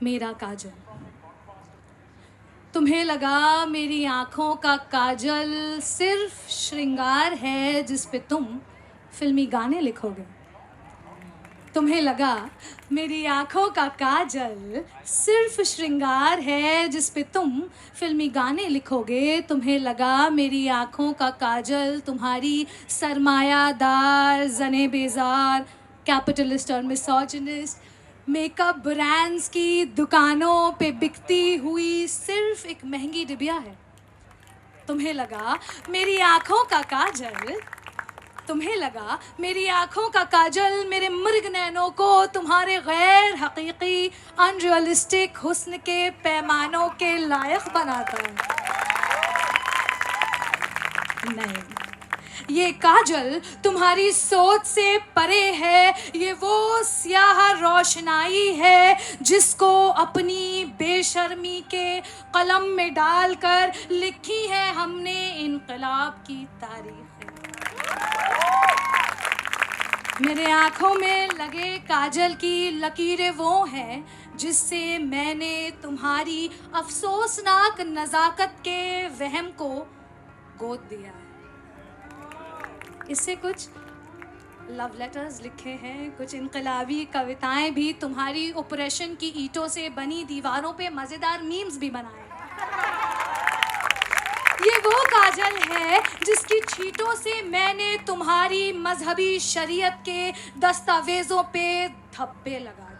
मेरा काजल। तुम्हें लगा मेरी आँखों का काजल सिर्फ श्रृंगार है जिस पे तुम फिल्मी गाने लिखोगे। तुम्हें लगा मेरी आँखों का काजल सिर्फ श्रृंगार है जिस पे तुम फिल्मी गाने लिखोगे। तुम्हें लगा मेरी आँखों का काजल तुम्हारी सरमायादार जने बेजार कैपिटलिस्ट और मिसोजिनिस्ट मेकअप ब्रांड्स की दुकानों पे बिकती हुई सिर्फ एक महंगी डिबिया है। तुम्हें लगा मेरी आँखों का काजल तुम्हें लगा मेरी आँखों का काजल मेरे मृग नैनों को तुम्हारे गैर हकीकी अनरियलिस्टिक हुस्न के पैमानों के लायक बनाता है। नहीं, ये काजल तुम्हारी सोच से परे है। ये वो स्याह रोशनाई है जिसको अपनी बेशर्मी के कलम में डालकर लिखी है हमने इनकलाब की तारीख। मेरे आँखों में लगे काजल की लकीरें वो हैं जिससे मैंने तुम्हारी अफसोसनाक नज़ाकत के वहम को गोद दिया है। इससे कुछ लव लेटर्स लिखे हैं, कुछ इनकलाबी कविताएं भी तुम्हारी ऑपरेशन की ईंटों से बनी दीवारों पे मज़ेदार मीम्स भी बनाए हैं। ये वो काजल है जिसकी छींटों से मैंने तुम्हारी मजहबी शरीयत के दस्तावेजों पे धब्बे लगा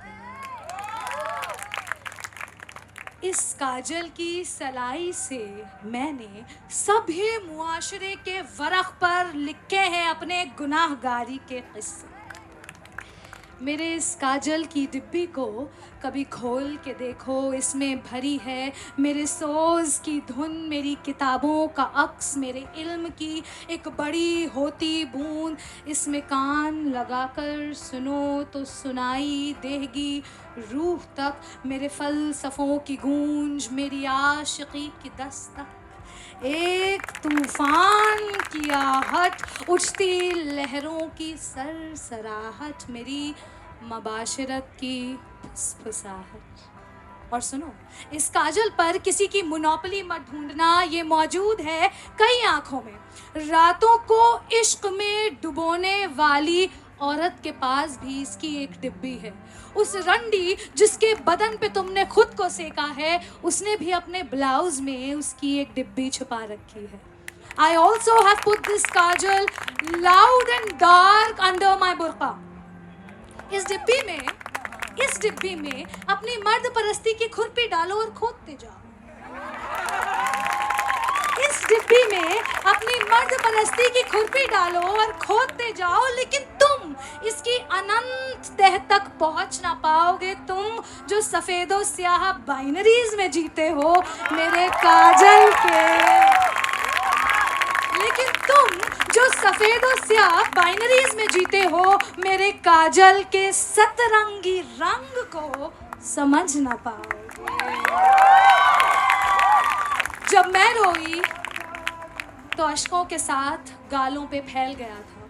दिए। इस काजल की सलाई से मैंने सभी मुआशरे के वरख पर लिखे हैं अपने गुनाहगारी के किस्से। मेरे इस काजल की डिब्बी को कभी खोल के देखो, इसमें भरी है मेरे सोज़ की धुन, मेरी किताबों का अक्स, मेरे इल्म की एक बड़ी होती बूंद। इसमें कान लगाकर सुनो तो सुनाई देगी रूह तक मेरे फ़लसफ़ों की गूंज, मेरी आशिकी की दस्तक, एक तूफान की आहट, उठती लहरों की सरसराहट, मेरी मबाशरत की फुसफुसाहट। और सुनो, इस काजल पर किसी की मोनोपोली मत ढूंढना, ये मौजूद है कई आंखों में। रातों को इश्क में डुबोने वाली औरत के पास भी इसकी एक डिब्बी है। उस रंडी जिसके बदन पे तुमने खुद को सेका है, उसने भी अपने ब्लाउज में उसकी एक डिब्बी छुपा रखी है। I also have put this Kajal loud and dark under my burqa। इस डिब्बी में अपनी मर्द परस्ती की खुरपी डालो और खोदते जाओ। इस डिब्बी में अपनी मर्द परस्ती की खुरपी डालो और खोदते जाओ, लेकिन तुम इसकी अनंत तह तक पहुंच ना पाओगे। तुम जो सफेदो स्याह बाइनरीज में जीते हो मेरे काजल के, लेकिन तुम जो सफेदो स्याह बाइनरीज में जीते हो मेरे काजल के सतरंगी रंग को समझ ना पाओगे। जब मैं रोई तो अश्कों के साथ गालों पे फैल गया था।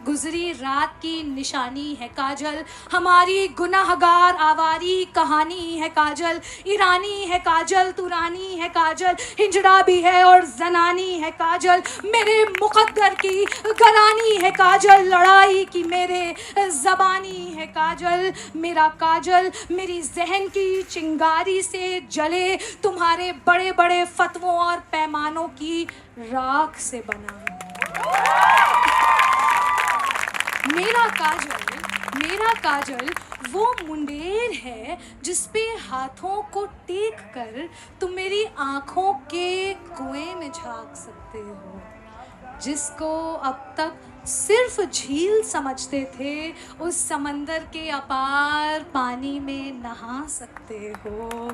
गुजरी रात की निशानी है काजल, हमारी गुनाहगार आवारी कहानी है काजल। ईरानी है काजल, तुरानी है काजल, हिंजड़ा भी है और जनानी है काजल। मेरे मुकद्दर की गरानी है काजल, लड़ाई की मेरे ज़बानी है काजल। मेरा काजल मेरी जहन की चिंगारी से जले तुम्हारे बड़े बड़े फतवों और पैमानों की राख से बना है। मेरा काजल वो मुंडेर है जिस पे हाथों को टेक कर तुम मेरी आँखों के कुएं में झांक सकते हो, जिसको अब तक सिर्फ झील समझते थे, उस समंदर के अपार पानी में नहा सकते हो।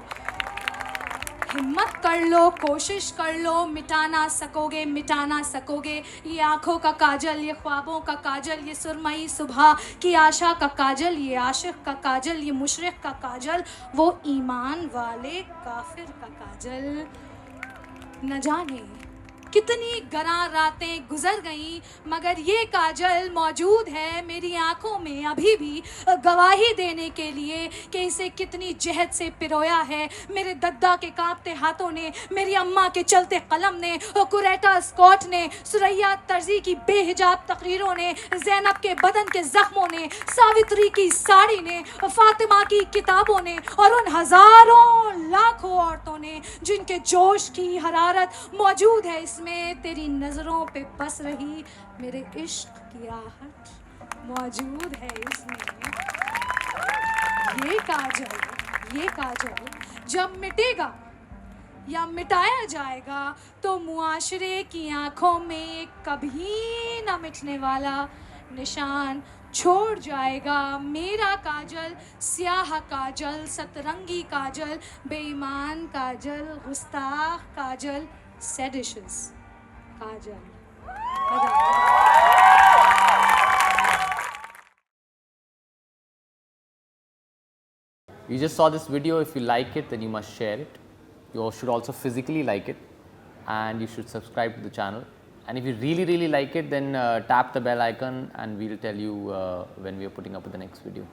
हिम्मत कर लो, कोशिश कर लो, मिटा ना सकोगे। ये आँखों का काजल, ये ख्वाबों का काजल, ये सुरमई सुबह की आशा का काजल, ये आशिक का काजल, ये मुशरिक का काजल, वो ईमान वाले काफिर का काजल। न जाने कितनी गरां रातें गुजर गईं, मगर ये काजल मौजूद है मेरी आंखों में अभी भी, गवाही देने के लिए कि इसे कितनी जहद से पिरोया है मेरे दद्दा के कांपते हाथों ने, मेरी अम्मा के चलते कलम ने, कुरैटा स्कॉट ने, सुरैया तर्जी की बेहिजाब तकरीरों ने, ज़ैनब के बदन के जख्मों ने, सावित्री की साड़ी ने, फातिमा की किताबों ने, और उन हजारों लाखों औरतों ने जिनके जोश की हरारत मौजूद है इसमें। तेरी नजरों पे बस रही मेरे इश्क की आहट मौजूद है इसमें। ये काजल जब मिटेगा या मिटाया जाएगा तो मुआशरे की आंखों में कभी न मिटने वाला निशान छोड़ जाएगा। मेरा काजल, स्याह काजल, सतरंगी काजल, बेईमान काजल, गुस्ताख Kajal, seditious Kajal. You just saw this video. If you like it, then you must share it. You should also physically like it, and you should subscribe to the channel. And if you really like it, then tap the bell icon and we'll tell you when we are putting up with the next video.